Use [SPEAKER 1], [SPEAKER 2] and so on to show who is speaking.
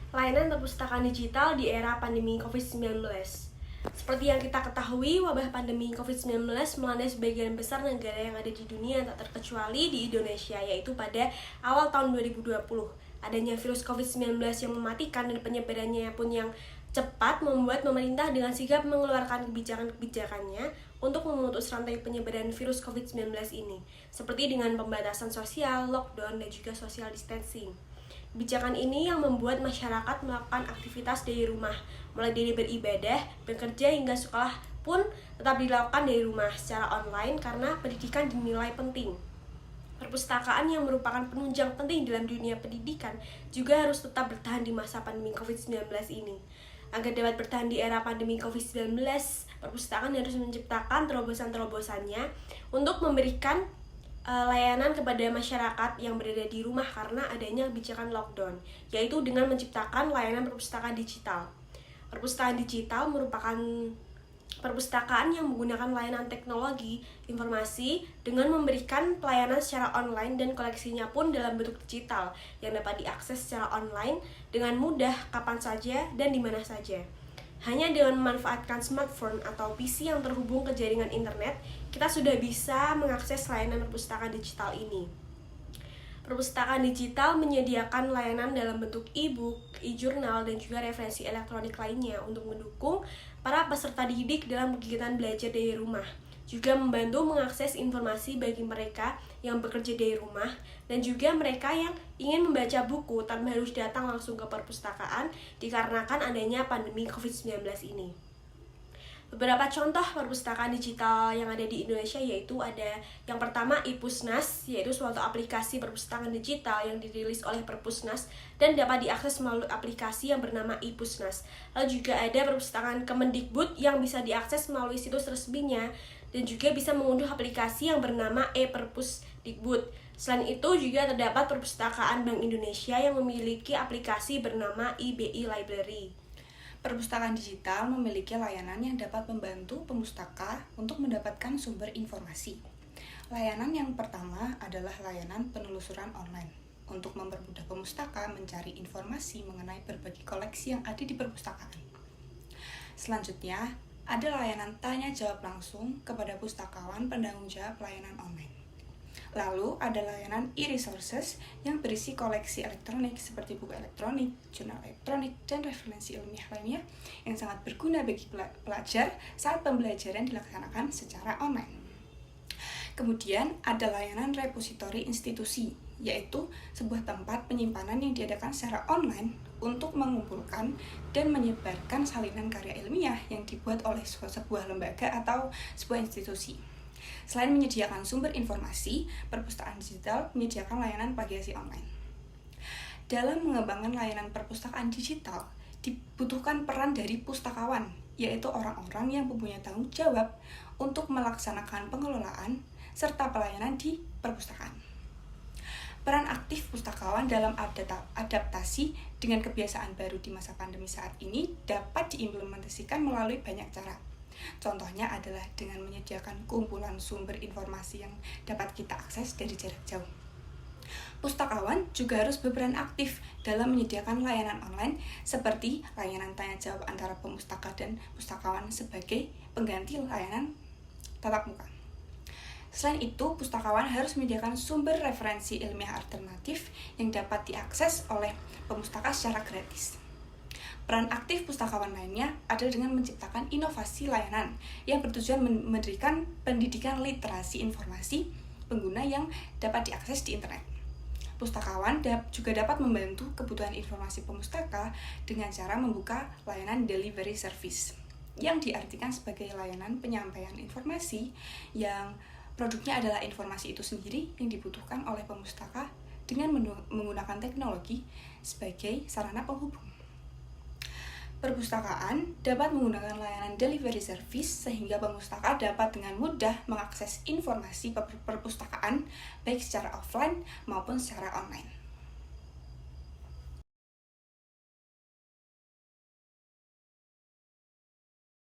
[SPEAKER 1] layanan perpustakaan digital di era pandemi COVID-19. Seperti yang kita ketahui, wabah pandemi COVID-19 melanda sebagian besar negara yang ada di dunia, tak terkecuali di Indonesia, yaitu pada awal tahun 2020. Adanya virus COVID-19 yang mematikan dan penyebarannya pun yang cepat membuat pemerintah dengan sigap mengeluarkan kebijakan-kebijakannya untuk memutus rantai penyebaran virus COVID-19 ini, seperti dengan pembatasan sosial, lockdown, dan juga social distancing. Kebijakan ini yang membuat masyarakat melakukan aktivitas dari rumah, mulai dari beribadah, bekerja, hingga sekolah pun tetap dilakukan dari rumah secara online karena pendidikan dinilai penting. Perpustakaan yang merupakan penunjang penting dalam dunia pendidikan juga harus tetap bertahan di masa pandemi COVID-19 ini. Agar dapat bertahan di era pandemi COVID-19, perpustakaan harus menciptakan terobosan-terobosannya untuk memberikan layanan kepada masyarakat yang berada di rumah karena adanya kebijakan lockdown, yaitu dengan menciptakan layanan perpustakaan digital. Perpustakaan digital merupakan perpustakaan yang menggunakan layanan teknologi informasi dengan memberikan pelayanan secara online dan koleksinya pun dalam bentuk digital yang dapat diakses secara online dengan mudah kapan saja dan di mana saja. Hanya dengan memanfaatkan smartphone atau PC yang terhubung ke jaringan internet, kita sudah bisa mengakses layanan perpustakaan digital ini. Perpustakaan digital menyediakan layanan dalam bentuk e-book, e-jurnal, dan juga referensi elektronik lainnya untuk mendukung para peserta didik dalam kegiatan belajar dari rumah. Juga membantu mengakses informasi bagi mereka yang bekerja dari rumah dan juga mereka yang ingin membaca buku tanpa harus datang langsung ke perpustakaan dikarenakan adanya pandemi COVID-19 ini. Beberapa contoh perpustakaan digital yang ada di Indonesia yaitu ada yang pertama iPusnas, yaitu suatu aplikasi perpustakaan digital yang dirilis oleh Perpusnas dan dapat diakses melalui aplikasi yang bernama iPusnas. Lalu juga ada perpustakaan Kemendikbud yang bisa diakses melalui situs resminya dan juga bisa mengunduh aplikasi yang bernama e-Perpusdikbud. Selain itu juga terdapat perpustakaan Bank Indonesia yang memiliki aplikasi bernama IBI Library.
[SPEAKER 2] Perpustakaan digital memiliki layanan yang dapat membantu pemustaka untuk mendapatkan sumber informasi. Layanan yang pertama adalah layanan penelusuran online untuk mempermudah pemustaka mencari informasi mengenai berbagai koleksi yang ada di perpustakaan. Selanjutnya, ada layanan tanya jawab langsung kepada pustakawan penanggung jawab layanan online. Lalu ada layanan e-resources yang berisi koleksi elektronik seperti buku elektronik, jurnal elektronik, dan referensi ilmiah lainnya yang sangat berguna bagi pelajar saat pembelajaran dilaksanakan secara online. Kemudian ada layanan repositori institusi, yaitu sebuah tempat penyimpanan yang diadakan secara online untuk mengumpulkan dan menyebarkan salinan karya ilmiah yang dibuat oleh sebuah lembaga atau sebuah institusi. Selain menyediakan sumber informasi, perpustakaan digital menyediakan layanan plagiasi online. Dalam mengembangkan layanan perpustakaan digital, dibutuhkan peran dari pustakawan, yaitu orang-orang yang mempunyai tanggung jawab untuk melaksanakan pengelolaan serta pelayanan di perpustakaan. Peran aktif pustakawan dalam adaptasi dengan kebiasaan baru di masa pandemi saat ini dapat diimplementasikan melalui banyak cara. Contohnya adalah dengan menyediakan kumpulan sumber informasi yang dapat kita akses dari jarak jauh. Pustakawan juga harus berperan aktif dalam menyediakan layanan online seperti layanan tanya jawab antara pemustaka dan pustakawan sebagai pengganti layanan tatap muka. Selain itu, pustakawan harus menyediakan sumber referensi ilmiah alternatif yang dapat diakses oleh pemustaka secara gratis. Peran aktif pustakawan lainnya adalah dengan menciptakan inovasi layanan yang bertujuan memberikan pendidikan literasi informasi pengguna yang dapat diakses di internet. Pustakawan juga dapat membantu kebutuhan informasi pemustaka dengan cara membuka layanan delivery service, yang diartikan sebagai layanan penyampaian informasi yang produknya adalah informasi itu sendiri yang dibutuhkan oleh pemustaka dengan menggunakan teknologi sebagai sarana penghubung. Perpustakaan dapat menggunakan layanan delivery service sehingga pemustaka dapat dengan mudah mengakses informasi perpustakaan baik secara offline maupun secara online.